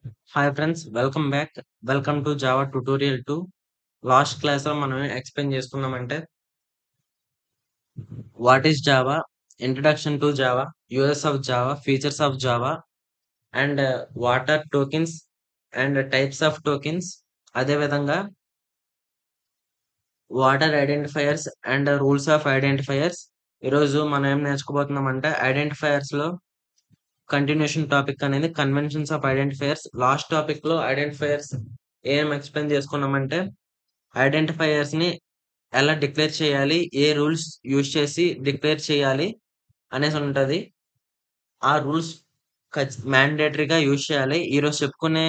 Hi friends, welcome back. Welcome to Java tutorial 2. Last క్లాస్‌లో మనం explain చేసుకున్నామంటే what is Java, introduction to Java, use of Java, features of Java and what are tokens and types of tokens. అదే విధంగా what are identifiers and rules of identifiers. ఈరోజు మనం ఏం నేర్చుకోబోతున్నామంటే ఐడెంటిఫైయర్స్‌లో కంటిన్యూషన్ టాపిక్ అనేది కన్వెన్షన్స్ ఆఫ్ ఐడెంటిఫైయర్స్. లాస్ట్ టాపిక్‌లో identifiers ఏం ఎక్స్‌ప్లెయిన్ చేసుకున్నామంటే ఐడెంటిఫైయర్స్ ని ఎలా డిక్లేర్ చేయాలి, ఏ రూల్స్ యూజ్ చేసి డిక్లేర్ చేయాలి అనేసి ఉంటది. ఆ రూల్స్ మ్యాండేటరీగా యూజ్ చేయాలి. ఈరోజు చెప్పుకునే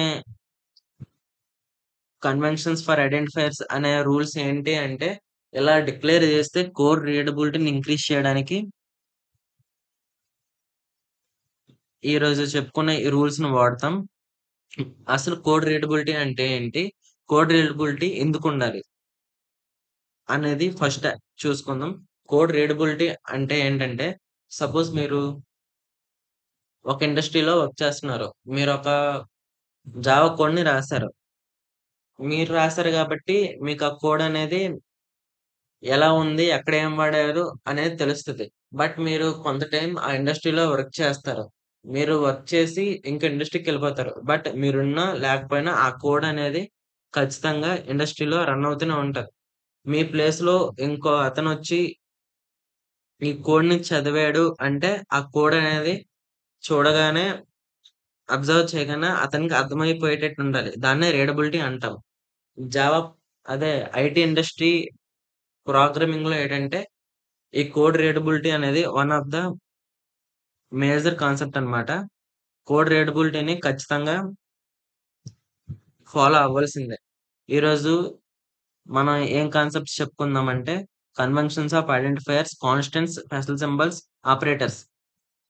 కన్వెన్షన్స్ ఫర్ ఐడెంటిఫైయర్స్ అనే రూల్స్ ఏంటి అంటే, ఇలా డిక్లేర్ చేస్తే కోడ్ రీడబిలిటీని ఇంక్రీజ్ చేయడానికి ఈరోజు చెప్పుకునే ఈ రూల్స్ ని వాడతాం. అసలు కోడ్ రీడబిలిటీ అంటే ఏంటి, కోడ్ రీడబిలిటీ ఎందుకు ఉండాలి అనేది ఫస్ట్ చూసుకుందాం. కోడ్ రీడబిలిటీ అంటే ఏంటంటే, సపోజ్ మీరు ఒక ఇండస్ట్రీలో వర్క్ చేస్తున్నారు. మీరొక జావా కోడ్‌ని రాసారు. మీరు రాసారు గాబట్టి, మీకా కోడ్ అనేది ఎలా ఉంది, ఎక్కడ ఏం వాడారు అనేది తెలుస్తది. బట్ మీరు కొంత టైం ఆ ఇండస్ట్రీలో వర్క్ చేస్తారు. మీరు వర్క్ చేసి ఇంక ఇండస్ట్రీకెళ్ళిపోతారు. బట్ మీరున్నా లేకపోయినా ఆ కోడ్ అనేది ఖచ్చితంగా ఇండస్ట్రీలో రన్ అవుతూనే ఉంటది. మీ ప్లేస్‌లో ఇంకో అతనొచ్చి ఈ కోడ్‌ని చదివాడు అంటే, ఆ కోడ్ అనేది చూడగానే అబ్జర్వ్ చేయగానే అతనికి అర్థమైపోయేటట్టు ఉండాలి. దాన్నే రీడబిలిటీ అంటాం. జావా అదే ఐటీ ఇండస్ట్రీ ప్రోగ్రామింగ్‌లో ఏంటంటే, ఈ కోడ్ రీడబిలిటీ అనేది one of the major concept అన్నమాట. కోడ్ రీడబిలిటీని ఖచ్చితంగా ఫాలో అవ్వాల్సిందే. ఈరోజు మనం ఏం కాన్సెప్ట్స్ చెప్పుకుందామంటే, conventions of identifiers, constants, special symbols, operators.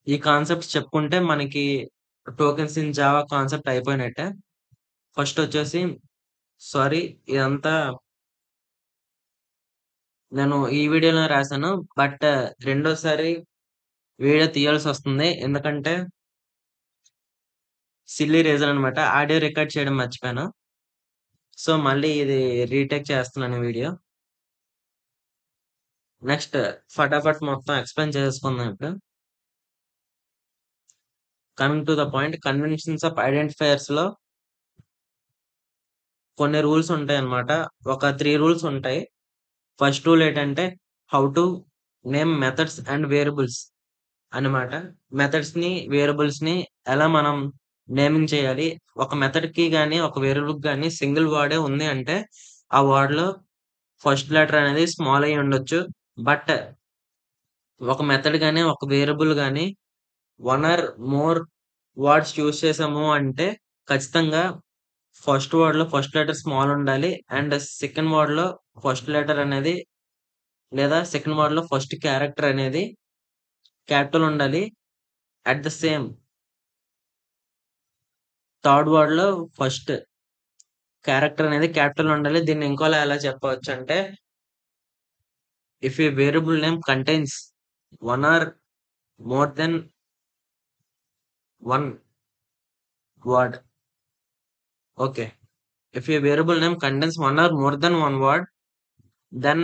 ఈ కాన్సెప్ట్స్ చెప్పుకుంటే మనకి టోకెన్స్ ఇన్ జావా కాన్సెప్ట్ అయిపోయినట్టే. ఫస్ట్ వచ్చేసి సారీ, ఇదంతా నేను ఈ వీడియోలోనే రాసాను. బట్ రెండోసారి వీడియో తీయాల్సొస్తుంది. ఎందుకంటే సిల్లీ రీజన్ అనమాట. ఆడియో రికార్డ్ చేయడం మర్చిపోయాను. సో, మళ్ళీ ఇది రీటేక్ చేస్తున్నాను వీడియో. నెక్స్ట్ ఫటాఫట్ మొత్తం ఎక్స్‌ప్లెయిన్ చేసేసుకుందాం ఇప్పుడు. Coming to the point, conventions of ఐడెంటిఫైయర్స్‌లో కొన్ని రూల్స్ ఉంటాయన్నమాట. ఒక 3 రూల్స్ ఉంటాయి. ఫస్ట్ రూల్ ఏంటంటే, how to name methods and variables అనమాట. మెథడ్స్‌ని, వేరియబుల్స్‌ని ఎలా మనం నేమింగ్ చేయాలి. ఒక మెథడ్‌కి గాని, ఒక వేరియబుల్‌కి గాని సింగిల్ వర్డే ఉంది అంటే, ఆ వర్డ్‌లో ఫస్ట్ లెటర్ అనేది స్మాల్ అయ్యి ఉండొచ్చు. బట్ ఒక మెథడ్ గాని, ఒక వేరియబుల్ గాని 1 ఆర్ మోర్ వర్డ్స్ యూజ్ చేసాము అంటే, ఖచ్చితంగా ఫస్ట్ వర్డ్‌లో ఫస్ట్ లెటర్ స్మాల్ ఉండాలి. అండ్ సెకండ్ వర్డ్‌లో ఫస్ట్ లెటర్ అనేది లేదా సెకండ్ వర్డ్‌లో ఫస్ట్ క్యారెక్టర్ అనేది క్యాపిటల్ ఉండాలి. అట్ ద సేమ్ థర్డ్ వర్డ్‌లో ఫస్ట్ క్యారెక్టర్ అనేది క్యాపిటల్ ఉండాలి. దీన్ని ఇంకోలా ఎలా చెప్పవచ్చంటే, if a variable name contains 1 or more then 1 word. Okay. If a variable name contains 1 or more than 1 word, then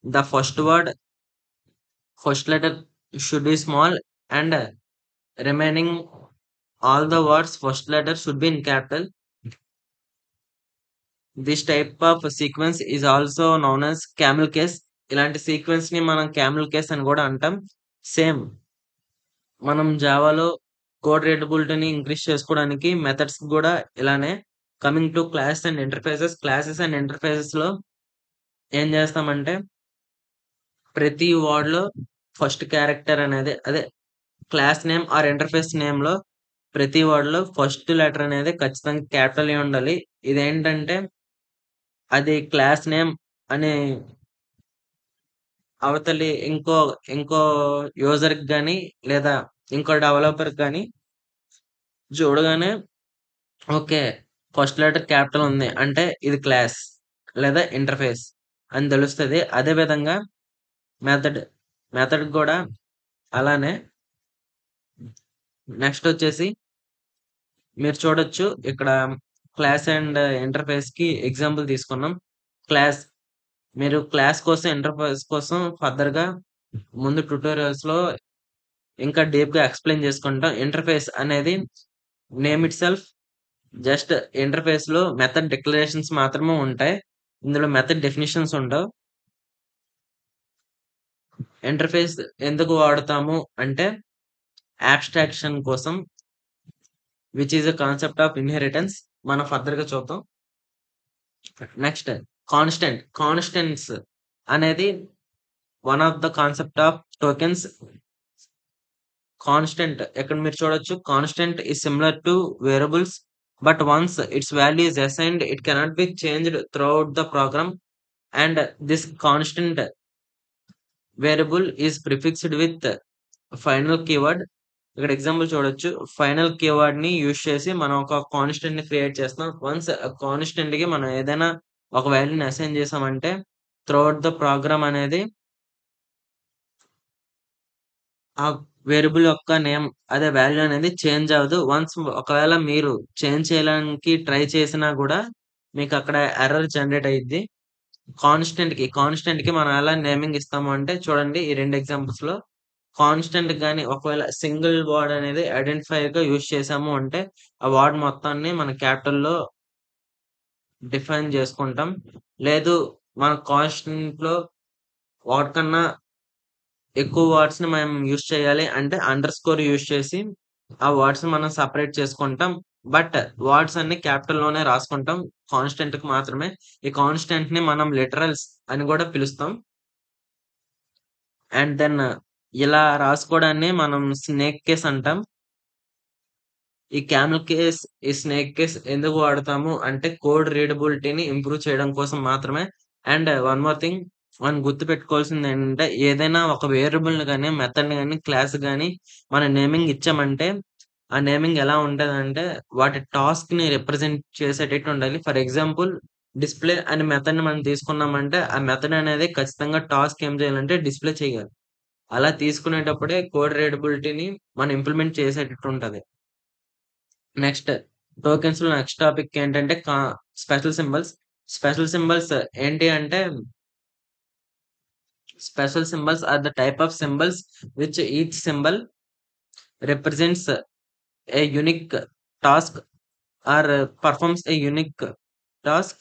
the first letter should be small, and remaining all the words first letter should be in capital. This type of sequence is also known as camel case. ఇలాంటి sequence ని మనం camel case అని కూడా అంటాం. Same మనం జావాలో code రీడబిలిటీని increase చేసుకోవడానికి methods కూడా ఇలానే. Coming to classes and interfaces లో ఏం చేస్తామంటే, ప్రతి వర్డ్‌లో ఫస్ట్ క్యారెక్టర్ అనేది అదే క్లాస్ నేమ్ ఆర్ ఇంటర్ఫేస్ నేమ్‌లో ప్రతి వర్డ్‌లో ఫస్ట్ లెటర్ అనేది ఖచ్చితంగా క్యాపిటల్ అయ్యి ఉండాలి. ఇదేంటంటే, అది క్లాస్ నేమ్ అనే అవతలి ఇంకో ఇంకో యూజర్‌కి గాని, లేదా ఇంకో డెవలపర్‌కి గాని చూడగానే ఓకే. ఫస్ట్ లెటర్ క్యాపిటల్ ఉంది. అంటే ఇది క్లాస్ లేదా ఇంటర్ఫేస్ అని తెలుస్తది. అదే విధంగా మెథడ్, మెథడ్‌కి గూడా అలానే. నెక్స్ట్ వచ్చేసి మీరు చూడొచ్చు ఇక్కడ క్లాస్ అండ్ ఇంటర్ఫేస్‌కి ఎగ్జాంపుల్ తీసుకున్నాం. క్లాస్ మీరు క్లాస్ కోసం, ఇంటర్ఫేస్ కోసం ఫర్దర్‌గా ముందు ట్యుటోరియల్స్‌లో ఇంకా డీప్‌గా ఎక్స్‌ప్లెయిన్ చేసుకుంటాం. ఇంటర్ఫేస్ అనేది నేమ్ ఇట్‌సెల్ఫ్ జస్ట్ ఇంటర్ఫేస్‌లో మెథడ్ డిక్లరేషన్స్ మాత్రమే ఉంటాయి. ఇందులో మెథడ్ డెఫినిషన్స్ ఉండవు. ఇంటర్ఫేస్ ఎందుకు వాడతాము అంటే అబ్స్ట్రాక్షన్ కోసం which is a concept of inheritance మనం ఫర్దర్‌గా చూద్దాం. నెక్స్ట్ కాన్స్టెంట్స్ అనేది one of the concept of tokens. Constant ఇక్కడ మీరు చూడొచ్చు. Constant is similar to variables but once its value is assigned it cannot be changed throughout the program and this constant variable is prefixed with final keyword. ఇక్కడ example చూడొచ్చు. Final కీవర్డ్‌ని use చేసి మనం ఒక కాన్స్టెంట్‌ని create చేస్తాం. Once కాన్స్టెంట్‌కి మనం ఏదైనా ఒక వాల్యూని అసైన్ చేసామంటే త్రూఅవుట్ ద ప్రోగ్రామ్ అనేది ఆ వేరియబుల్ యొక్క నేమ్ అదే వాల్యూ అనేది చేంజ్ అవ్వదు. వన్స్ ఒకవేళ మీరు చేంజ్ చేయడానికి ట్రై చేసినా గూడా మీకక్కడ ఎర్రర్ జనరేట్ అయ్యిద్ది. కాన్స్టెంట్‌కి మనం ఎలా నేమింగ్ ఇస్తాము అంటే చూడండి ఈ 2 ఎగ్జాంపుల్స్‌లో కాన్స్టెంట్ గాని ఒకవేళ సింగిల్ వర్డ్ అనేది ఐడెంటిఫైయర్‌గా యూజ్ చేసాము అంటే ఆ వర్డ్ మొత్తాన్ని మనం క్యాపిటల్‌లో డిఫైన్ చేసుకుంటాం. లేదు మన కాన్స్టెంట్‌లో వాటికన్నా ఎక్కువ వర్డ్స్‌ని మనం యూజ్ చేయాలి అంటే అండర్ స్కోర్ యూజ్ చేసి ఆ వర్డ్స్‌ని మనం సెపరేట్ చేసుకుంటాం. బట్ వర్డ్స్ అన్ని క్యాపిటల్‌లోనే రాసుకుంటాం. కాన్స్టెంట్‌కి మాత్రమే. ఈ కాన్స్టెంట్‌ని మనం లిటరల్స్ అని గూడా పిలుస్తాం. అండ్ దెన్ ఇలా రాసుకోవడాన్ని మనం స్నేక్ కేస్ అంటాం. ఈ క్యామెల్ కేస్, ఈ స్నేక్ కేస్ ఎందుకు వాడతాము అంటే కోడ్ రీడబిలిటీని ఇంప్రూవ్ చేయడం కోసం మాత్రమే. అండ్ వన్ మోర్ థింగ్ మనం గుర్తుపెట్టుకోవాల్సిందేంటంటే ఏదైనా ఒక వేరియబుల్‌ని గాని, మెథడ్‌ని గాని, క్లాస్ గాని మనం నేమింగ్ ఇచ్చామంటే ఆ నేమింగ్ ఎలా ఉంటదంటే వాటి టాస్క్‌ని రిప్రజెంట్ చేసేటట్టు ఉండాలి. ఫర్ ఎగ్జాంపుల్ డిస్‌ప్లే అనే మెథడ్‌ని మనం తీసుకున్నామంటే ఆ మెథడ్ అనేది ఖచ్చితంగా టాస్క్ ఏం చేయాలంటే డిస్‌ప్లే చేయాలి. అలా తీసుకునేటప్పుడే కోడ్ రీడబిలిటీని మనం ఇంప్లిమెంట్ చేసేటట్టు ఉంటది. నెక్స్ట్ టోకెన్స్‌లో నెక్స్ట్ టాపిక్ ఏంటంటే స్పెషల్ సింబల్స్. స్పెషల్ సింబల్స్ ఏంటి అంటే special symbols are the type of symbols which each symbol represents a unique task or performs a unique task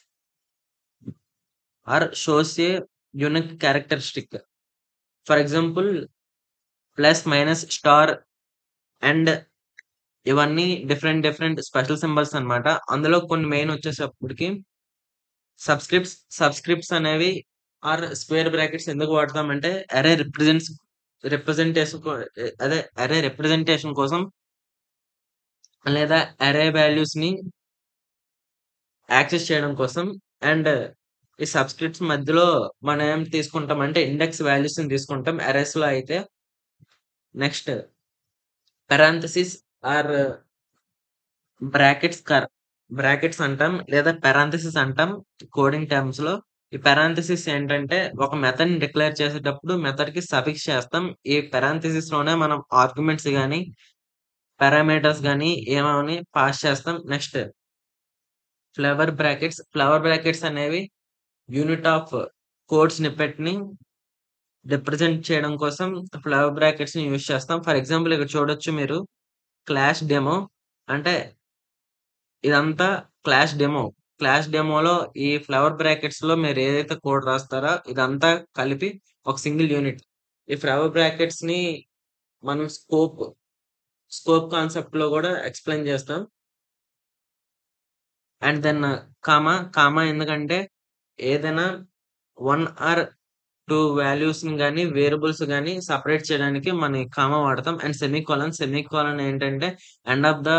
or shows a unique characteristic. For example plus, minus, star and ఇవన్నీ different special symbols అన్నమాట. అందులో కొన్ని main వచ్చేసప్పటికి subscripts అనేవి or square brackets ఎందుకు వాడతామంటే array representation array representation కోసం లేదా అర్రే వాల్యూస్‌ని యాక్సెస్ చేయడం కోసం. అండ్ ఈ సబ్‌స్క్రిప్ట్స్ మధ్యలో మనం ఏం తీసుకుంటామంటే ఇండెక్స్ వాల్యూస్‌ని తీసుకుంటాం అర్రేస్‌లో అయితే. Next parenthesis or brackets brackets అంటాం లేదా పారాంథసిస్ అంటాం కోడింగ్ టర్మ్స్‌లో. ఈ పారాంథసిస్ ఏంటంటే ఒక మెథడ్‌ని డిక్లేర్ చేసేటప్పుడు మెథడ్‌కి సఫిక్స్ చేస్తాం. ఈ పారాంథసిస్‌లోనే మనం ఆర్గ్యుమెంట్స్ గాని, పారామీటర్స్ గాని ఏమని పాస్ చేస్తాం. నెక్స్ట్ ఫ్లవర్ బ్రాకెట్స్ అనేవి యూనిట్ ఆఫ్ కోడ్ స్నిప్పెట్‌ని రిప్రజెంట్ చేయడం కోసం ఫ్లవర్ బ్రాకెట్స్‌ని యూజ్ చేస్తాం. ఫర్ ఎగ్జాంపుల్ ఇక్కడ చూడొచ్చు మీరు క్లాష్ డెమో అంటే ఇదంతా క్లాష్ డెమో. క్లాష్ డెమోలో ఈ ఫ్లవర్ బ్రాకెట్స్‌లో మీరు ఏదైతే కోడ్ రాస్తారో ఇదంతా కలిపి ఒక సింగిల్ యూనిట్. ఈ ఫ్లవర్ బ్రాకెట్స్‌ని మనం స్కోప్ కాన్సెప్ట్‌లో గూడా ఎక్స్‌ప్లెయిన్ చేస్తాం. అండ్ దెన్ కామా ఎందుకంటే ఏదైనా 1 ఆర్ 2 వాల్యూస్‌ని గాని, వేరియబుల్స్ గాని సెపరేట్ చేయడానికి మనం ఈ కామా వాడతాం. అండ్ సెమీకోలన్ ఏంటంటే end of the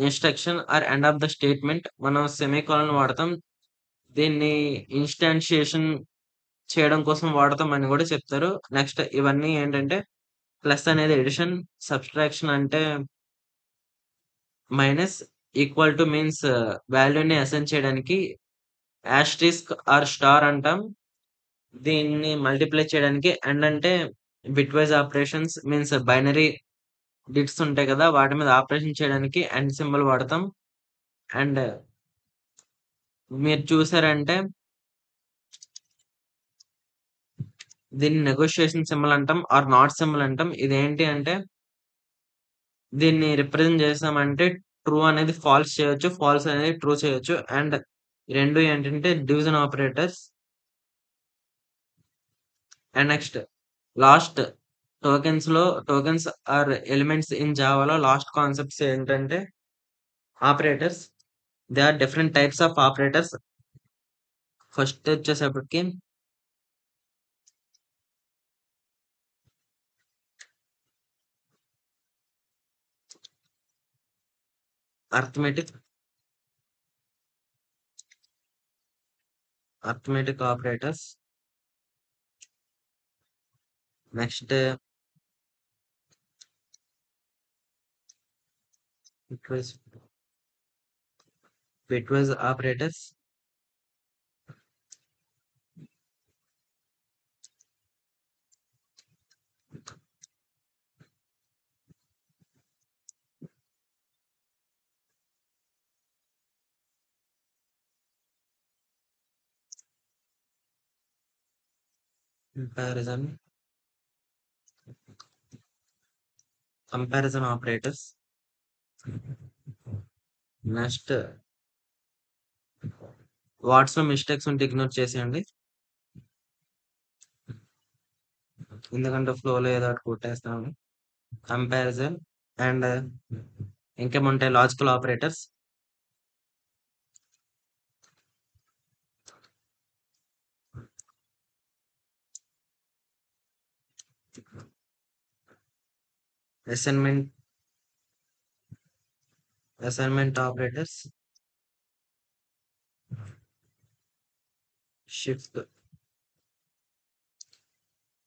instruction or end of the statement మనం సెమీకోలన్ వాడతాం. దీన్ని ఇన్‌స్టాన్షియేషన్ చేయడం కోసం వాడతాం అని గూడా చెప్తారు. నెక్స్ట్ ఇవన్నీ ఏంటంటే ప్లస్ అనేది అడిషన్, సబ్‌స్ట్రాక్షన్ అంటే మైనస్, ఈక్వల్ టు మీన్స్ వాల్యూని అసైన్ చేయడానికి, యాస్టరిస్క్ ఆర్ స్టార్ అంటాం. దీన్ని మల్టిప్లై చేయడానికి అండ్ అంటే bitwise operations means binary bits ఉంటాయి కదా! వాటి మీద ఆపరేషన్ చేయడానికి సింబల్ వాడతాం. అండ్ మీరు చూసారంటే దీన్ని నెగోషియేషన్ సింబల్ అంటాం ఆర్ నాట్ సింబల్ అంటాం. ఇదేంటి అంటే దీన్ని రిప్రజెంట్ చేసామంటే ట్రూ అనేది ఫాల్స్ చేయొచ్చు. ఫాల్స్ అనేది ట్రూ చేయొచ్చు. అండ్ 2 ఏంటంటే division operators. And next last tokens or elements in జావాలో లాస్ట్ కాన్సెప్ట్స్ ఏంటంటే operators. They are different types of operators. First వచ్చేసప్పటికి arithmetic operators. Next bitwise operators. Comparison operators. Next వాట్స్ లో mistakes ఉంటే ignore చేసేయండి. ఎందుకంటే ఫ్లోలో ఏదో ఒకటి కొట్టేస్తాను. కంపారిజన్ అండ్ ఇంకేముంటాయి logical operators. Assignment operators.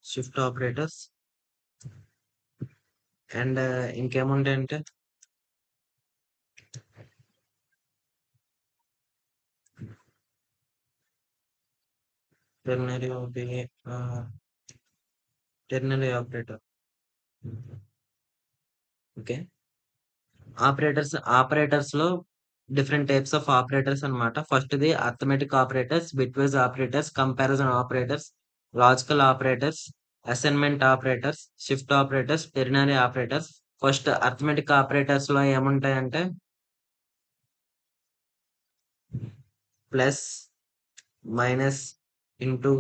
Shift operators. And ఇంకేముంటాయంటే టెర్నరీ ఆపరేటర్. ఓకే. ఆపరేటర్స్ లో డిఫరెంట్ టైప్స్ ఆఫ్ ఆపరేటర్స్ అన్నమాట. ఫస్ట్‌ది arithmetic operators, bitwise operators, comparison operators, logical operators, assignment operators, shift operators, ternary operators. First arithmetic operators లో ఏముంటాయంటే plus, minus, into,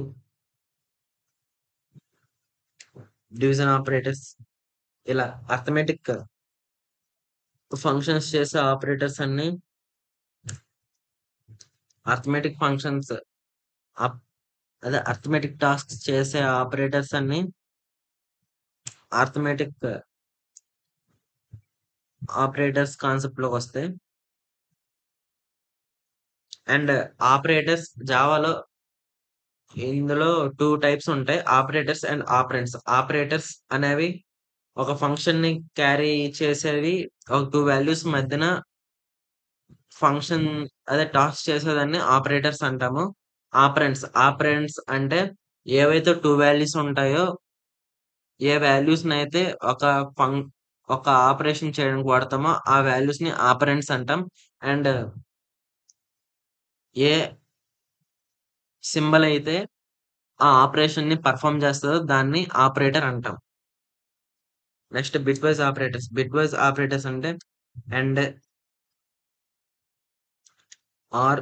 division operators. ఇలా arithmetic functions చేసే operators అన్ని arithmetic functions అదే arithmetic tasks చేసే operators అన్ని అర్థమెటిక్ ఆపరేటర్స్ కాన్సెప్ట్ లోకి వస్తాయి. అండ్ ఆపరేటర్స్ జావాలో ఇందులో 2 టైప్స్ ఉంటాయి. Operators and ఆపరెండ్స్. ఆపరేటర్స్ అనేవి ఒక ఫంక్షన్ ని క్యారీ చేసేవి. ఒక 2 వాల్యూస్ మధ్యన ఫంక్షన్ అదే టాస్క్ చేసేదాన్ని ఆపరేటర్స్ అంటాము. ఆపరెండ్స్ అంటే ఏవైతే 2 వాల్యూస్ ఉంటాయో ఏ వాల్యూస్ నైతే ఫం ఒక ఆపరేషన్ చేయడానికి వాడతామో ఆ వాల్యూస్ ని ఆపరెండ్స్ అంటాం. అండ్ ఏ సింబల్ అయితే ఆ ఆపరేషన్ ని పెర్ఫార్మ్ చేస్తదో దాన్ని ఆపరేటర్ అంటాం. నెక్స్ట్ బిట్వైజ్ ఆపరేటర్స్ అంటే అండ్, ఆర్,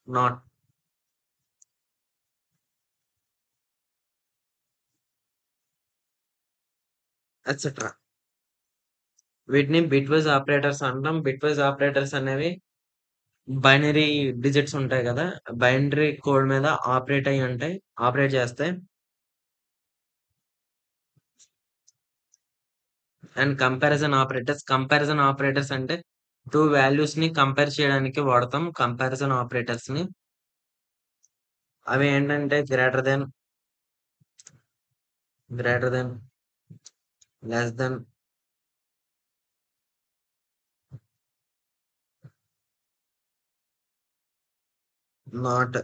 నాట్, ఎట్సెట్రా. వీటిని బిట్వైజ్ ఆపరేటర్స్ అంటాం. బిట్వైజ్ ఆపరేటర్స్ అనేవి బైనరీ డిజిట్స్ ఉంటాయి కదా! బైనరీ కోడ్ మీద ఆపరేట్ చేస్తాయి. అండ్ కంపారిజన్ ఆపరేటర్స్ అంటే 2 వాల్యూస్ ని కంపేర్ చేయడానికి వాడతాం కంపారిజన్ ఆపరేటర్స్ ని. అవి ఏంటంటే greater than, less than, not,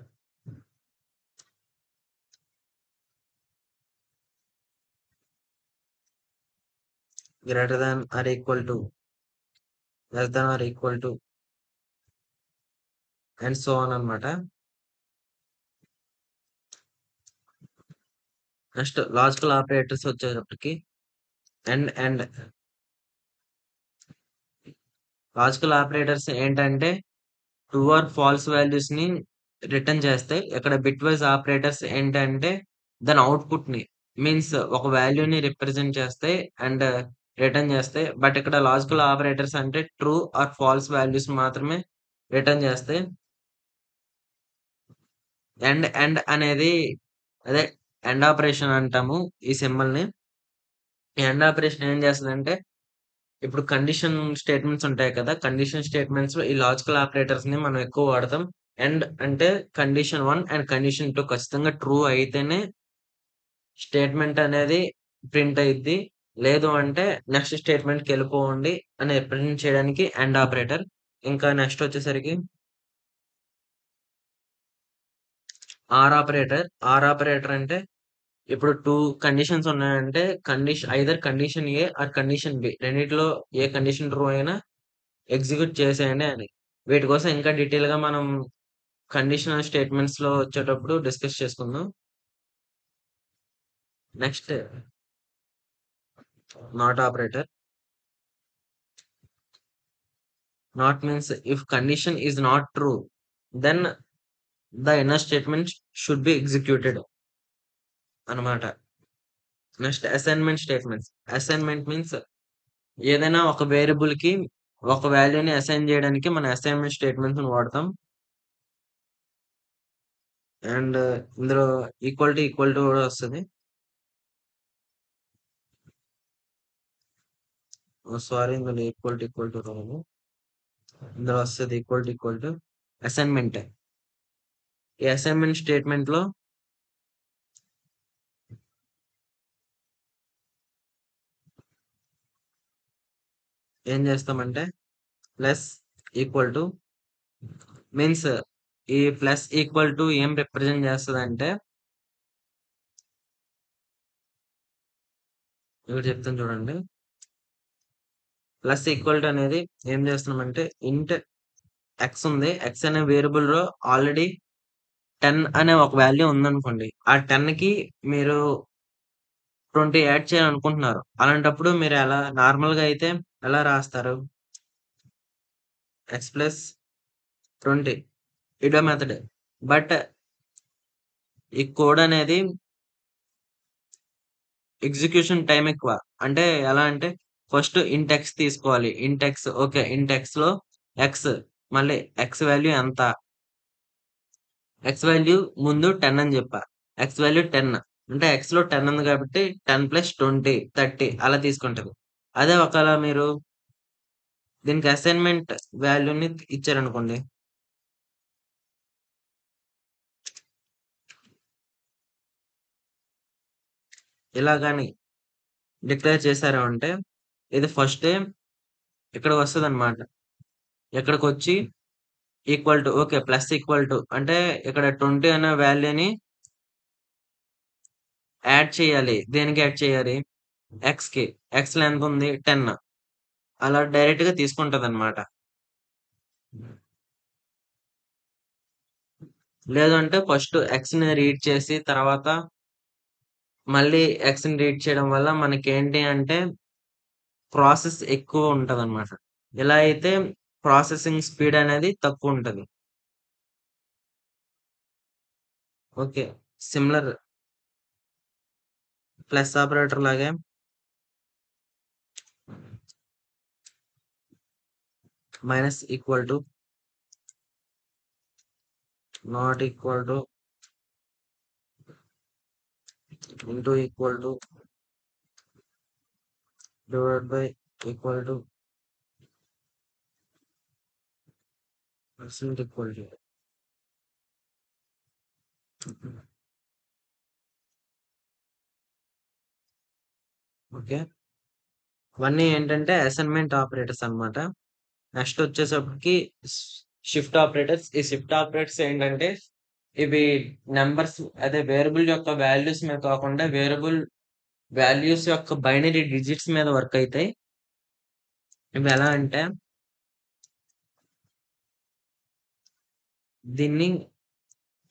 greater than or equal to, less than or equal to, and so on అన్నమాట. నెక్స్ట్ లాజికల్ ఆపరేటర్స్ వచ్చేటప్పటికి అండ్ లాజికల్ ఆపరేటర్స్ ఏంటంటే ట్రూ ఆర్ ఫాల్స్ వాల్యూస్ ని return చేస్తాయి. ఇక్కడ bit wise operators ఏంటంటే దాని output ని means ఒక వాల్యూని రిప్రజెంట్ చేస్తాయి అండ్ రిటర్న్ చేస్తాయి. బట్ ఇక్కడ లాజికల్ ఆపరేటర్స్ అంటే ట్రూ ఆర్ ఫాల్స్ వాల్యూస్ మాత్రమే రిటర్న్ చేస్తాయి. అండ్ అనేది అదే ఎండ్ ఆపరేషన్ అంటాము ఈ సింబల్ ని. ఈ ఎండ్ ఆపరేషన్ ఏం చేస్తదంటే ఇప్పుడు కండిషన్ స్టేట్మెంట్స్ ఉంటాయి కదా! కండిషన్ స్టేట్మెంట్స్‌లో ఈ లాజికల్ ఆపరేటర్స్‌ని మనం ఎక్కువ వాడతాం. అండ్ అంటే కండిషన్ 1 అండ్ కండిషన్ 2 ఖచ్చితంగా ట్రూ అయితేనే స్టేట్మెంట్ అనేది ప్రింట్ అయిద్ది. లేదు అంటే నెక్స్ట్ స్టేట్మెంట్‌కెళ్ళిపోండి అని రిప్రజెంట్ చేయడానికి అండ్ ఆపరేటర్. ఇంకా నెక్స్ట్ వచ్చేసరికి ఆర్ ఆపరేటర్ అంటే ఇప్పుడు 2 కండిషన్స్ ఉన్నాయంటే either condition A or condition B రెండిట్లో ఏ కండిషన్ ట్రూ అయినా ఎగ్జిక్యూట్ చేసేయండి అని. వీటి కోసం ఇంకా డీటెయిల్‌గా మనం కండిషనల్ స్టేట్మెంట్స్‌లో వచ్చేటప్పుడు డిస్కస్ చేసుకుందాం. Next not operator. Not means if condition is not true then the inner statement should be executed అనమాట. Next assignment statements. Assignment means ఏదైనా ఒక వేరియబుల్‌కి ఒక వాల్యూని అసైన్ చేయడానికి మనం అసైన్‌మెంట్ స్టేట్మెంట్స్‌ని వాడతాం. అండ్ ఇందులో ఈక్వల్ టు కూడా వస్తది. సారీ ఇందులో ఈక్వల్ టు రాదు. ఇందులో వస్తది ఈక్వల్ టు అసైన్‌మెంట్. ఈ అసైన్‌మెంట్ స్టేట్మెంట్‌లో ఏం చేస్తామంటే ప్లస్ ఈక్వల్ టు మీన్స్ ఈ ప్లస్ ఈక్వల్ టు ఏం రిప్రజెంట్ చేస్తదంటే ఇక్కడ చెప్తాను చూడండి. ప్లస్ ఈక్వల్ టు అనేది ఏం చేస్తున్నామంటే ఇంట్ ఎక్స్ ఉంది. ఎక్స్ అనే వేరియబుల్‌లో ఆల్రెడీ 10 అనే ఒక వాల్యూ ఉందనుకోండి. ఆ 10కి మీరు 20 యాడ్ చేయాలనుకుంటున్నారు. అలాంటప్పుడు మీరు నార్మల్‌గా అయితే ఎలా రాస్తారు? ఎక్స్ ప్లస్ 20 ఇదో మెథడ్. బట్ ఈ కోడ్ అనేది ఎగ్జిక్యూషన్ టైమ్ ఎక్కువ. అంటే ఎలా అంటే ఫస్ట్ ఇంట్ ఎక్స్ తీసుకోవాలి. ఇంట్ ఎక్స్ ఓకే. ఇంట్ ఎక్స్‌లో ఎక్స్ మళ్ళీ ఎక్స్ వాల్యూ ఎంత? ఎక్స్ వాల్యూ ముందు 10 అని చెప్పా. ఎక్స్ వాల్యూ 10 అంటే ఎక్స్‌లో 10 ఉంది కాబట్టి 10 + 20 30 అలా తీసుకుంటది. అదే ఒకవేళ మీరు దీనికి అసైన్‌మెంట్ వాల్యూని ఇచ్చారనుకోండి. ఇలా గాని డిక్లేర్ చేశారు అంటే ఇది ఫస్టే ఇక్కడికి వస్తదన్నమాట. ఇక్కడికొచ్చి equal to okay. Plus equal to అంటే ఇక్కడ 20 అనే వాల్యూని యాడ్ చేయాలి. దేనికి యాడ్ చేయాలి? ఎక్స్‌కి. ఎక్స్‌లో ఎంతుంది? 10 అలా డైరెక్ట్‌గా తీసుకుంటదన్నమాట. లేదంటే ఫస్ట్ ఎక్స్‌ని రీడ్ చేసి తర్వాత మళ్ళీ ఎక్స్‌ని రీడ్ చేయడం వల్ల మనకేంటి అంటే ప్రాసెస్ ఎక్కువ ఉంటదన్నమాట. ఇలా అయితే ప్రాసెసింగ్ స్పీడ్ అనేది తక్కువుంటది. ఓకే. సిమిలర్ ప్లస్ ఆపరేటర్ లాగే minus equal to not equal to into equal to divide by equal to percent equal to okay. ఇవన్నీ ఏంటంటే అసైన్‌మెంట్ ఆపరేటర్స్ అన్నమాట. నెక్స్ట్ వచ్చేసప్పటికి స్ షిఫ్ట్ ఆపరేటర్స్. ఈ షిఫ్ట్ ఆపరేటర్స్ ఏంటంటే ఇవి నంబర్స్ అదే వేరియబుల్ యొక్క వాల్యూస్ మీద కాకుండా వేరియబుల్ వాల్యూస్ యొక్క బైనరీ డిజిట్స్ మీద వర్క్ అయితాయి. ఇవి ఎలా అంటే దీన్ని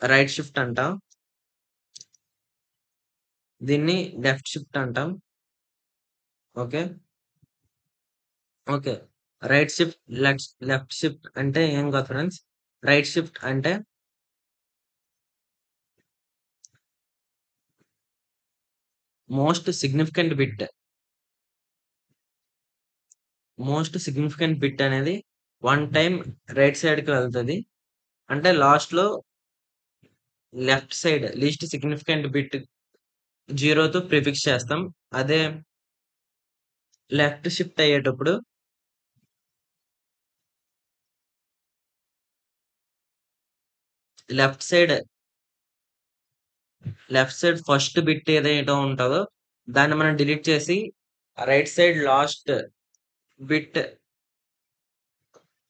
రైట్ షిఫ్ట్ అంటాం. దీన్ని లెఫ్ట్ షిఫ్ట్ అంటాం. Okay. Okay. Right shift, left shift అంటే ఏం కాదు ఫ్రెండ్స్. రైట్ షిఫ్ట్ అంటే most significant bit. Most significant bit అనేది వన్ టైమ్ రైట్ సైడ్‌కి వెళ్తది. అంటే లాస్ట్‌లో left side least significant bit 0తో ప్రిఫిక్స్ చేస్తాం. అదే లెఫ్ట్ షిఫ్ట్ అయ్యేటప్పుడు left side left side first bit ఏదైతే ఉంటదో దాన్ని మనం డిలీట్ చేసి రైట్ సైడ్ లాస్ట్ బిట్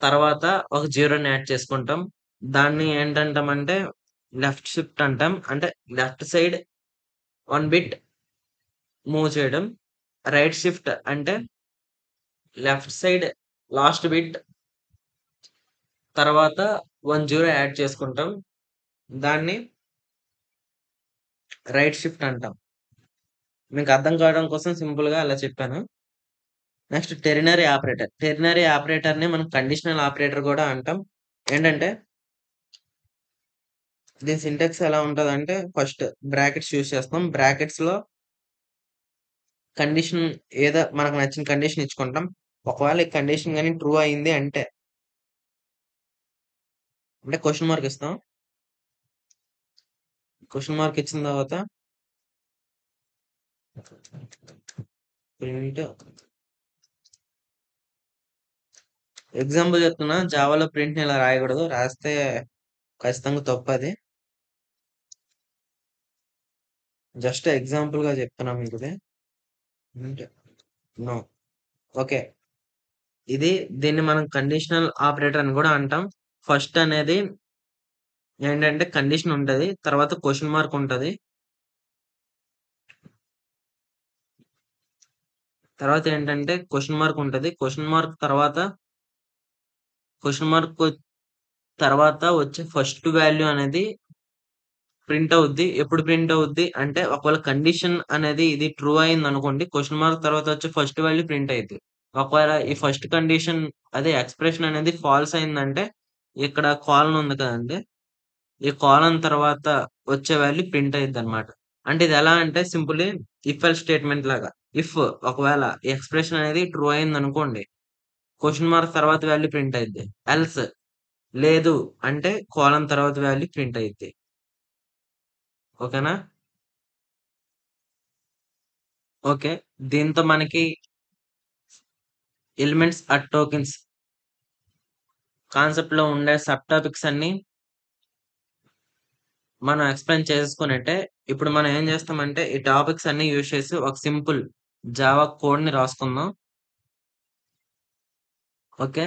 తర్వాత ఒక 0ని యాడ్ చేసుకుంటాం. దాన్ని ఏంటంటామంటే లెఫ్ట్ షిఫ్ట్ అంటాం. అంటే లెఫ్ట్ సైడ్ 1 బిట్ మూవ్ చేయడం. రైట్ షిఫ్ట్ అంటే లెఫ్ట్ సైడ్ లాస్ట్ బిట్ తర్వాత 1 జీరో యాడ్ చేసుకుంటాం. దాన్ని రైట్ షిఫ్ట్ అంటాం. మీకు అర్థం కావడం కోసం సింపుల్‌గా అలా చెప్పాను. Next ternary operator. టెర్నరీ ఆపరేటర్‌ని మనం కండిషనల్ ఆపరేటర్ గూడా అంటాం. ఏంటంటే దీని సింటాక్స్ ఎలా ఉంటదంటే ఫస్ట్ బ్రాకెట్స్ యూజ్ చేస్తాం. బ్రాకెట్స్‌లో కండిషన్ ఏదో మనకు నచ్చిన కండిషన్ ఇచ్చుకుంటాం. ఒకవేళ ఈ కండిషన్ గాని ట్రూ అయింది అంటే క్వెషన్ మార్క్ ఇస్తాం. క్వెషన్ మార్క్ ఇచ్చిన తర్వాత ప్రింట్ ఎగ్జాంపుల్ చెప్తున్నా. జావాలో ప్రింట్‌ని ఇలా రాయకూడదు. రాస్తే ఖచ్చితంగా తప్పది. జస్ట్ ఎగ్జాంపుల్‌గా చెప్తున్నా మీకిది. Print no. ఓకే. దీన్ని మనం కండిషనల్ ఆపరేటర్ అని గూడా అంటాం. ఫస్ట్ అనేది ఏంటంటే కండిషన్ ఉంటది. తర్వాత క్వెషన్ మార్క్ ఉంటది. తర్వాత ఏంటంటే క్వెషన్ మార్క్ ఉంటది. క్వెషన్ మార్క్ తర్వాత వచ్చే ఫస్ట్ వాల్యూ అనేది ప్రింట్ అవుద్ది. ఎప్పుడు ప్రింట్ అవుద్ది అంటే ఒకవేళ కండిషన్ అనేది ఇది ట్రూ అయిందనుకోండి. క్వెషన్ మార్క్ తర్వాత వచ్చే ఫస్ట్ వాల్యూ ప్రింట్ అయిద్ది. ఒకవేళ ఈ ఫస్ట్ కండిషన్ అదే ఎక్స్‌ప్రెషన్ అనేది ఫాల్స్ అయిందంటే ఇక్కడ కోలన్ ఉంది కదండీ! ఈ కోలన్ తర్వాత వచ్చే వాల్యూ ప్రింట్ అయిద్దనమాట. అంటే ఇదెలా అంటే సింపుల్లీ ఇఫ్ ఎల్స్ స్టేట్‌మెంట్ లాగా. ఇఫ్ ఒకవేళ ఈ ఎక్స్‌ప్రెషన్ అనేది ట్రూ అయిందనుకోండి. క్వెషన్ మార్క్ తర్వాత వాల్యూ ప్రింట్ అయిద్ది. ఎల్స్ లేదు అంటే కోలన్ తర్వాత వాల్యూ ప్రింట్ అయిద్ది. ఓకేనా? ఓకే. దీంతో మనకి ఎలిమెంట్స్ ఆర్ టోకెన్స్ కాన్సెప్ట్‌లో ఉండే సబ్ టాపిక్స్ అన్నీ మనం ఎక్స్‌ప్లెయిన్ చేసేసుకొనుంటే, ఇప్పుడు మనం ఏం చేస్తామంటే, ఈ టాపిక్స్ అన్నీ యూజ్ చేసి ఒక సింపుల్ జావా కోడ్‌ని రాసుకుందాం. ఓకే.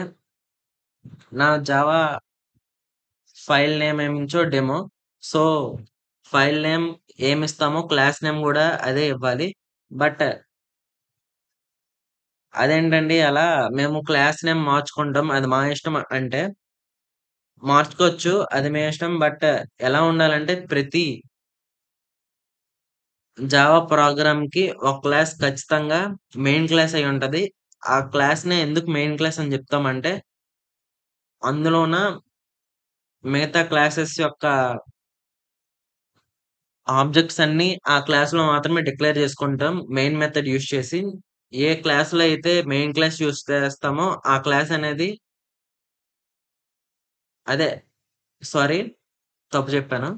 నా జావా ఫైల్ నేమ్ ఏమించో డెమో. సో, ఫైల్ నేమ్ ఏమిస్తామో క్లాస్ నేమ్ గూడా అదే ఇవ్వాలి. బట్ అదేంటండి అలా మేము క్లాస్ నేమ్ మార్చుకుంటాం. అది మా ఇష్టం అంటే మార్చుకోవచ్చు. అది మీ ఇష్టం. బట్ ఎలా ఉండాలంటే ప్రతి జావా ప్రోగ్రామ్‌కి ఒక క్లాస్ ఖచ్చితంగా మెయిన్ క్లాస్ అయ్యుంటది. ఆ క్లాస్‌నే ఎందుకు మెయిన్ క్లాస్ అని జెప్తామంటే, అందులోన మిగతా క్లాసెస్ యొక్క ఆబ్జెక్ట్స్ అన్నీ ఆ క్లాస్‌లో మాత్రమే డిక్లేర్ జేసుకుంటాం. మెయిన్ మెథడ్ యూజ్ చేసి. ఏ క్లాస్‌లో అయితే మెయిన్ క్లాస్ యూజ్ చేస్తామో, ఆ క్లాస్ అనేది అదే సారీ తప్పు జెప్పాను.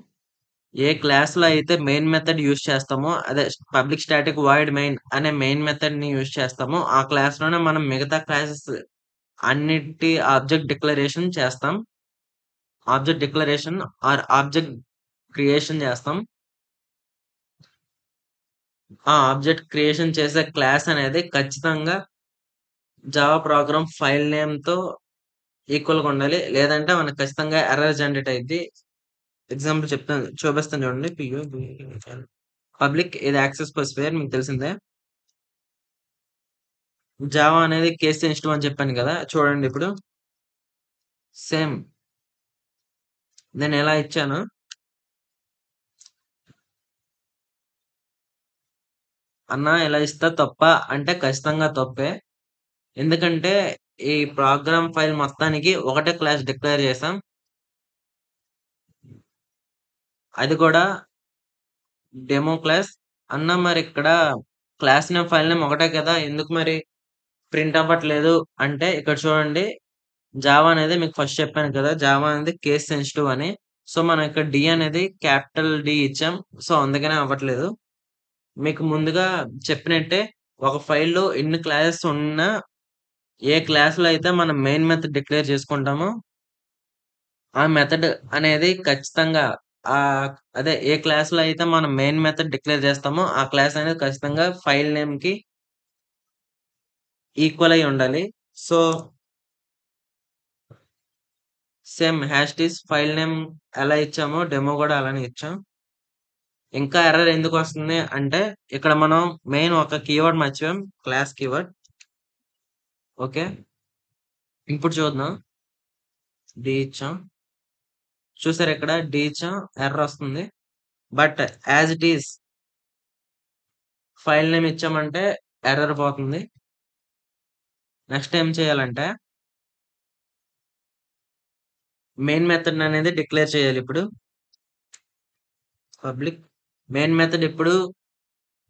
ఏ క్లాస్‌లో అయితే మెయిన్ మెథడ్ యూజ్ చేస్తామో, అదే పబ్లిక్ స్టాటిక్ వాయిడ్ మెయిన్ అనే మెయిన్ మెథడ్‌ని యూజ్ చేస్తామో, ఆ క్లాస్‌లోనే మనం మిగతా క్లాసెస్ అన్నిటి ఆబ్జెక్ట్ డిక్లరేషన్ చేస్తాం. Object declaration or object creation చేస్తాం. ఆ ఆబ్జెక్ట్ క్రియేషన్ చేసే క్లాస్ అనేది ఖచ్చితంగా జావా ప్రోగ్రామ్ ఫైల్ నేమ్‌తో ఈక్వల్‌గా ఉండాలి. లేదంటే మనకు ఖచ్చితంగా ఎర్రర్ జనరేట్ అయిద్ది. ఎగ్జాంపుల్ చెప్తాను చూపిస్తాను చూడండి. పబ్లిక్ ఇది యాక్సెస్ స్పెసిఫైయర్ మీకు తెలిసిందే. జావా అనేది కేస్ సెన్సిటివ్ అని చెప్పాను కదా! చూడండి ఇప్పుడు. సేమ్ నేనెలా ఇచ్చానో అన్నా ఇలా ఇస్తే తప్పా? అంటే ఖచ్చితంగా తప్పే. ఎందుకంటే ఈ ప్రోగ్రామ్ ఫైల్ మొత్తానికి ఒకటే క్లాస్ డిక్లేర్ చేసాం. అది కూడా డెమో క్లాస్. అన్నా మరిక్కడ క్లాస్ నేమ్, ఫైల్ నేమ్ ఒకటే కదా! ఎందుకు మరి ప్రింట్ అవ్వట్లేదు అంటే ఇక్కడ చూడండి. జావా అనేది మీకు ఫస్ట్ చెప్పాను కదా! జావా అనేది కేస్ సెన్సిటివ్ అని. సో, మనం ఇక్కడ డి అనేది క్యాపిటల్ డి ఇచ్చాం. సో, అందుకనే అవ్వట్లేదు. మీకు ముందుగా చెప్పినట్టే ఒక ఫైల్‌లో ఎన్ని క్లాసెస్ ఉన్నా, ఏ క్లాస్‌లో అయితే మనం మెయిన్ మెథడ్ డిక్లేర్ చేసుకుంటామో, ఆ మెథడ్ అనేది ఖచ్చితంగా ఆహ్, అదే ఏ క్లాస్‌లో అయితే మనం మెయిన్ మెథడ్ డిక్లేర్ చేస్తామో, ఆ క్లాస్ అనేది ఖచ్చితంగా ఫైల్ నేమ్‌కి ఈక్వల్ అయ్యి ఉండాలి. So, same hash file name ఎలా ఇచ్చామో డెమో కూడా అలానే ఇచ్చాం. ఇంకా ఎర్రర్ ఎందుకొస్తుంది అంటే, ఇక్కడ మనం మెయిన్ ఒక కీవర్డ్ మర్చిపోయాం. Class keyword. ఓకే. ఇప్పుడు చూద్దాం. డి ఇచ్చాం. చూసారా ఇక్కడ డి ఇచ్చాం. ఎర్రర్ వస్తుంది. But as it is file name ఇచ్చామంటే ఎర్రర్ పోతుంది. నెక్స్ట్ ఏం చేయాలంటే, మెయిన్ మెథడ్ అనేది డిక్లేర్ చేయాలి ఇప్పుడు. పబ్లిక్ మెయిన్ మెథడ్ ఎప్పుడు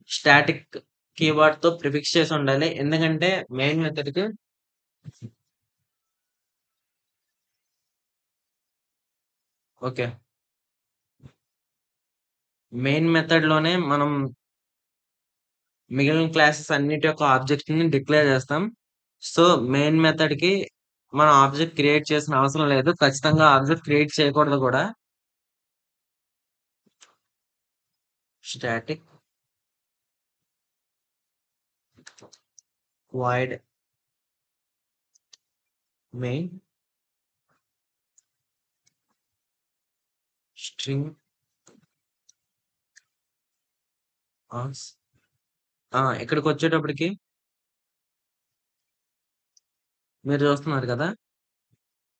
స్టాటిక్ కీవర్డ్‌తో ప్రిఫిక్స్ చేసి ఉండాలి. ఎందుకంటే మెయిన్ మెథడ్‌కి ఓకే. మెయిన్ మెథడ్‌లోనే మనం మిగిలిన క్లాసెస్ అన్నిటి యొక్క ఆబ్జెక్ట్స్‌ని డిక్లేర్ చేస్తాం. సో, మెయిన్ మెథడ్‌కి మనం ఆబ్జెక్ట్ క్రియేట్ చేసిన అవసరం లేదు. ఖచ్చితంగా ఆబ్జెక్ట్ క్రియేట్ చేయకూడదు కూడా. Static void main string args ఇక్కడికొచ్చేటప్పటికి మీరు చూస్తున్నారు కదా!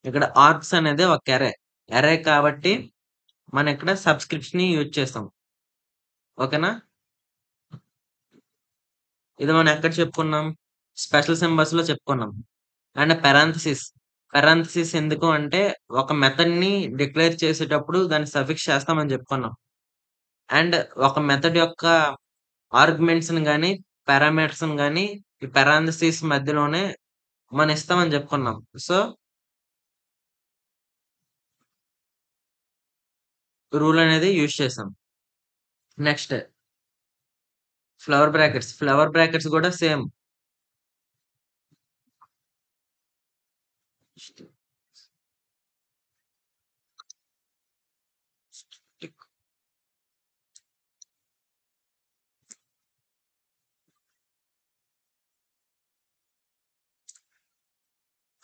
ఇక్కడ ఆర్గ్స్ అనేది ఒక అర్రే. అర్రే కాబట్టి మనం ఇక్కడ సబ్‌స్క్రిప్ట్స్‌ని యూజ్ చేస్తాం. ఓకేనా? ఇది మనం ఎక్కడ చెప్పుకున్నాం? స్పెషల్ సింబల్స్‌లో చెప్పుకున్నాం. And parenthesis. పారాంథసిస్ ఎందుకు అంటే ఒక మెథడ్‌ని డిక్లేర్ చేసేటప్పుడు దాన్ని సఫిక్స్ చేస్తామని చెప్పుకున్నాం. అండ్ ఒక మెథడ్ యొక్క ఆర్గ్యుమెంట్స్‌ని గాని, పారామీటర్స్‌ని గాని ఈ పారాంథసిస్ మధ్యలోనే మనం ఇస్తామని చెప్పుకున్నాం. సో, రూల్ అనేది యూజ్ చేసాం. Next flower brackets. Flower brackets కూడా సేమ్.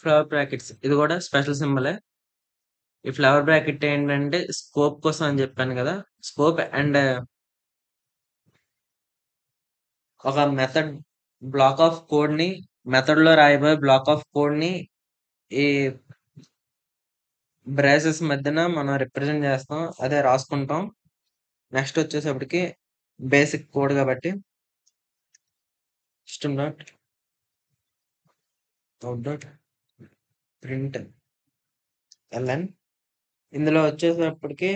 ఫ్లవర్ బ్రాకెట్స్ ఇది కూడా స్పెషల్ సింబలే. ఈ ఫ్లవర్ బ్రాకెట్ ఏంటంటే స్కోప్ కోసం అని చెప్పాను కదా! స్కోప్ అండ్ ఒక మెథడ్ బ్లాక్ ఆఫ్ కోడ్‌ని మెథడ్‌లో రాయబోయే బ్లాక్ ఆఫ్ కోడ్‌ని ఈ బ్రేసెస్ మధ్యన మనం రిప్రజెంట్ చేస్తాం. అదే రాసుకుంటాం. నెక్స్ట్ వచ్చేసప్పటికి బేసిక్ కోడ్ కాబట్టి system dot out dot print L N ఇందులో వచ్చేటప్పటికి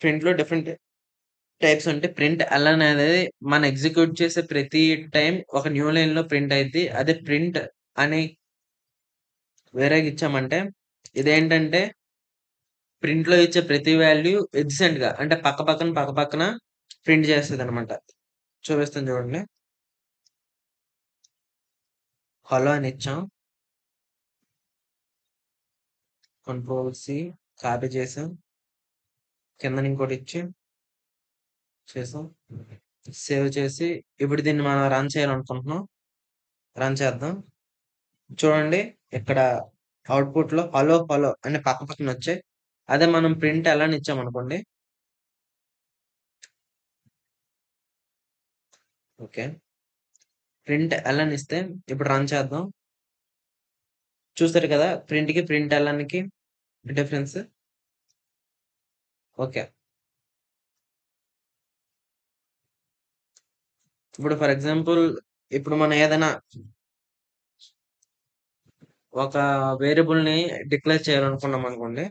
ప్రింట్‌లో డిఫరెంట్ టైప్స్ ఉంటాయి. ప్రింట్ ఎల్ఎన్ అనేది మనం ఎగ్జిక్యూట్ చేసే ప్రతి టైమ్ ఒక న్యూ లైన్‌లో ప్రింట్ అయిద్ది. అదే ప్రింట్ అని వేరేగా ఇచ్చామంటే ఇదేంటంటే ప్రింట్‌లో ఇచ్చే ప్రతి వాల్యూ ఎడ్జెసెంట్‌గా అంటే పక్క పక్కన ప్రింట్ చేస్తదనమాట. చూపిస్తాను చూడండి. హలో అని ఇచ్చాం. కంట్రోల్ సి కాపీ చేసాం. కిందన ఇంకోటి ఇచ్చి చేసాం. సేవ్ చేసి ఇప్పుడు దీన్ని మనం రన్ చేయాలనుకుంటున్నాం. రన్ చేద్దాం. చూడండి ఇక్కడ అవుట్‌పుట్‌లో హలో, హలో అని పక్కనొచ్చాయి. అదే మనం ప్రింట్ ఎల్ అని ఇచ్చామనుకోండి. ఓకే. ప్రింట్ ఎల్ అని ఇస్తే ఇప్పుడు రన్ చేద్దాం. చూసారు కదా! ప్రింట్‌కి, ప్రింట్ ఎల్‌కి డిఫరెన్స్. ఓకే. ఇప్పుడు ఫర్ ఎగ్జాంపుల్ ఇప్పుడు మనం ఏదైనా ఒక వేరియబుల్‌ని డిక్లేర్ చేయాలనుకున్నామనుకోండి.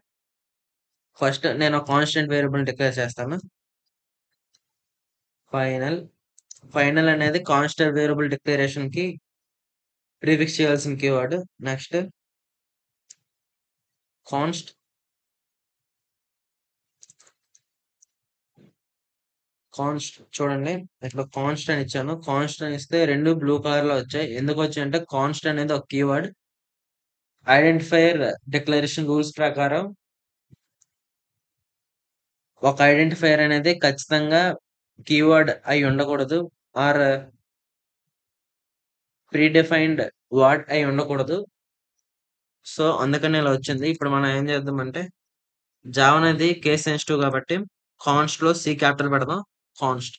ఫస్ట్ నేను ఒక కాన్స్టెంట్ వేరియబుల్‌ని డిక్లేర్ చేస్తాను. ఫైనల్. ఫైనల్ అనేది కాన్స్టెంట్ వేరియబుల్ డిక్లరేషన్‌కి ప్రిఫిక్స్ చేయాల్సిన కీవర్డ్. నెక్స్ట్ కాన్స్ట్ చూడండి. ఇక్కడ కాన్స్ట్ అని ఇచ్చాను. కాన్స్ట్ అని ఇస్తే 2 బ్లూ కలర్‌లో వచ్చాయి. ఎందుకొచ్చాయంటే కాన్స్ట్ అనేది ఒక కీవర్డ్. ఐడెంటిఫైయర్ డిక్లరేషన్ రూల్స్ ప్రకారం ఒక ఐడెంటిఫైయర్ అనేది ఖచ్చితంగా కీవర్డ్ అయి ఉండకూడదు. ఆర్ ప్రీడిఫైన్డ్ వర్డ్ అయి ఉండకూడదు. సో, అందుకని ఇలా వచ్చింది. ఇప్పుడు మనం ఏం చేద్దామంటే జావా అనేది కేస్ సెన్సిటివ్ కాబట్టి కాన్స్ట్‌లో సి క్యాపిటల్ పెడదాం. కాన్స్ట్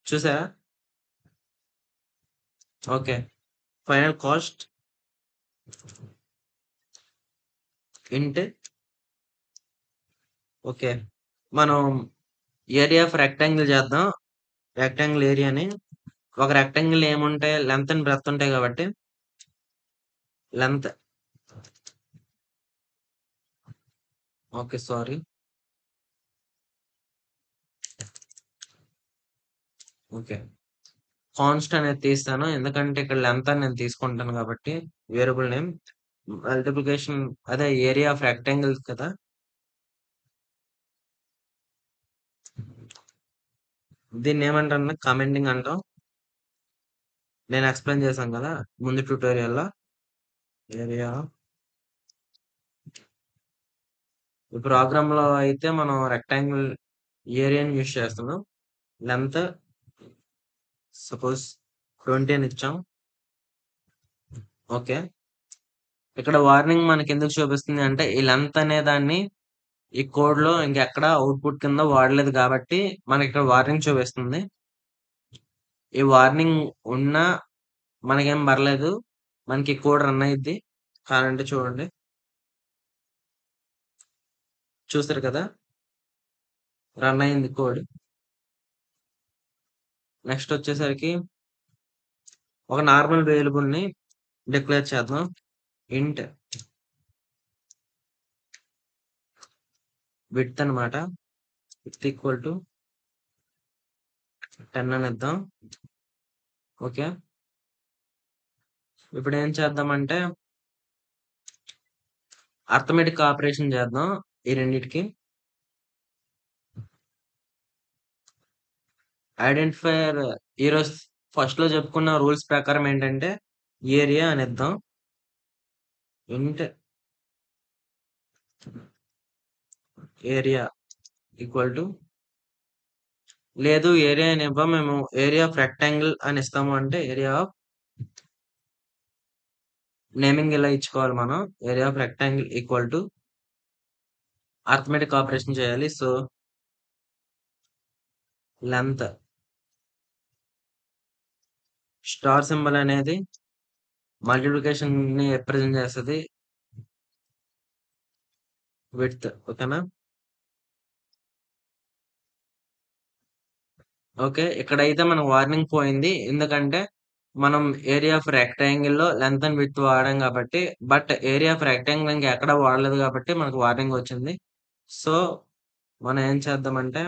చూసారా? ఓకే. ఫైనల్ కాస్ట్ ఇంట్ ఓకే. మనం ఏరియా ఆఫ్ రెక్టాంగిల్ చేద్దాం. రెక్టాంగిల్ ఏరియాని ఒక రెక్టాంగిల్ ఏముంటాయి లెంత్ అండ్ బ్రెడ్త్ ఉంటాయి కాబట్టి length okay. Sorry. Okay. Const అనేది తీస్తాను. ఎందుకంటే ఇక్కడ లెంత్ అని నేను తీసుకుంటాను కాబట్టి వేరియబుల్ నేమ్ మల్టిప్లికేషన్ అదే ఏరియా ఆఫ్ రెక్టాంగిల్ కదా! దీన్ని ఏమంటాను కామెంటింగ్ అంటాం. నేను ఎక్స్‌ప్లెయిన్ చేశాను కదా! ముందు ట్యుటోరియల్‌లో ఏరియా ఈ ప్రోగ్రామ్‌లో అయితే మనం రెక్టాంగిల్ ఏరియాని యూజ్ చేస్తున్నాం. లెంత్ సపోజ్ 20 అని ఇచ్చాం. ఓకే. ఇక్కడ వార్నింగ్ మనకెందుకు చూపిస్తుంది అంటే ఈ లెంత్ అనే దాన్ని ఈ కోడ్‌లో ఇంకెక్కడ అవుట్‌పుట్ కింద వాడలేదు కాబట్టి మనకిక్కడ వార్నింగ్ చూపిస్తుంది. ఈ వార్నింగ్ ఉన్నా మనకేం పర్లేదు. మనకి కోడ్ రన్ అయ్యిద్ది. కావాలంటే చూడండి. చూసారు కదా! రన్ అయింది కోడ్. నెక్స్ట్ వచ్చేసరికి ఒక నార్మల్ వేరియబుల్‌ని డిక్లేర్ చేద్దాం. ఇంట్ విడ్త్ అన్నమాట. విడ్త్ ఈక్వల్ టు 10 అని ఇద్దాం. ఓకే. ఇప్పుడు ఏం చేద్దామంటే అర్థమెటిక్ ఆపరేషన్ చేద్దాం ఈ రెండిటికి. ఐడెంటిఫైయర్ ఈరోజు ఫస్ట్‌లో చెప్పుకున్న రూల్స్ ప్రకారం ఏంటంటే ఏరియా అని ఇద్దాం. ఇంట్ ఏరియా ఈక్వల్ టు లేదు ఏరియా అని ఇవ్వం. మేము ఏరియా ఆఫ్ రెక్టాంగిల్ అని ఇస్తాము అంటే ఏరియా ఆఫ్ నేమింగ్ ఇలా ఇచ్చుకోవాలి మనం. Area of rectangle equal to arithmetic operation చేయాలి. సో, లెంత్ స్టార్ సింబల్ అనేది మల్టిప్లికేషన్‌ని రిప్రజెంట్ చేస్తది. విడ్త్ ఓకేనా? ఓకే. ఇక్కడైతే మనకు వార్నింగ్ పోయింది. ఎందుకంటే మనం ఏరియా ఆఫ్ రెక్టాంగిల్‌లో లెంత్ అండ్ విడ్త్ వాడాం కాబట్టి. బట్ ఏరియా ఆఫ్ రెక్టాంగిల్ ఇంకెక్కడ వాడలేదు కాబట్టి మనకు వార్నింగ్ వచ్చింది. సో, మనం ఏం చేద్దామంటే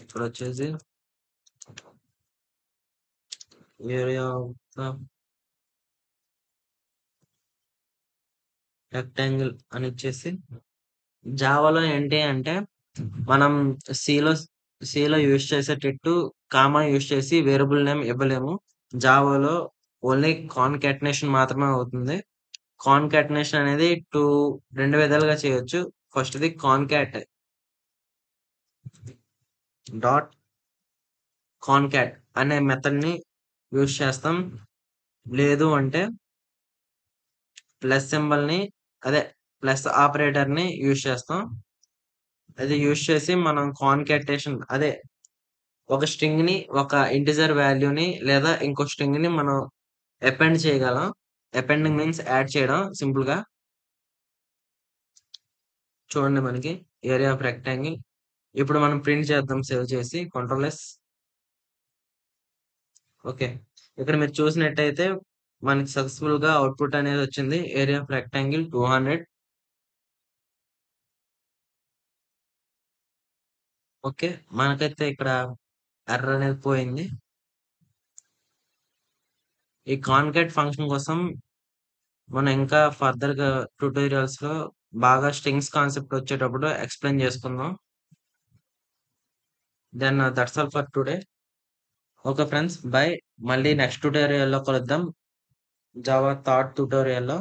ఇక్కడొచ్చేసి ఏరియా ఆఫ్ ద రెక్టాంగిల్ అని ఇచ్చేసి జావాలో ఏంటి అంటే మనం సిలో సిలో యూజ్ చేసేటట్టు కామా యూజ్ చేసి వేరియబుల్ నేమ్ ఇవ్వలేము. జావాలో ఓన్లీ కాన్‌కాటనేషన్ మాత్రమే అవుతుంది. కాన్‌కాటనేషన్ అనేది 2 విధాలుగా చేయొచ్చు. ఫస్ట్‌ది కాన్‌కాట్ డాట్ కాన్‌కాట్ అనే మెథడ్‌ని యూజ్ చేస్తాం. లేదు అంటే ప్లస్ సింబల్‌ని అదే ప్లస్ ఆపరేటర్‌ని యూజ్ చేస్తాం. అది యూజ్ చేసి మనం కాన్‌కాటేషన్ అదే ఒక స్ట్రింగ్‌ని ఒక ఇంటిజర్ వాల్యూని లేదా ఇంకో స్ట్రింగ్‌ని మనం అపెండ్ చేయగలం. అపెండింగ్ మీన్స్ యాడ్ చేయడం సింపుల్‌గా. చూడండి మనకి ఏరియా ఆఫ్ రెక్టాంగిల్. ఇప్పుడు మనం ప్రింట్ చేద్దాం సేవ్ చేసి కంట్రోల్ ఎస్. ఓకే. ఇక్కడ మీరు చూసినట్టయితే మనకి సక్సెస్‌ఫుల్‌గా అవుట్‌పుట్ అనేది వచ్చింది. Area of rectangle 200. ఓకే. మనకైతే ఇక్కడ ఎర్రర్ అనేది పోయింది. ఈ కాన్కాట్ ఫంక్షన్ కోసం మనం ఇంకా ఫర్దర్‌గా ట్యుటోరియల్స్‌లో బాగా స్ట్రింగ్స్ కాన్సెప్ట్ వచ్చేటప్పుడు ఎక్స్‌ప్లెయిన్ చేసుకుందాం. Then that's all for today. Okay friends. Bye. మళ్ళీ నెక్స్ట్ ట్యుటోరియల్‌లో కలుద్దాం. జావా థర్డ్ ట్యుటోరియల్‌లో.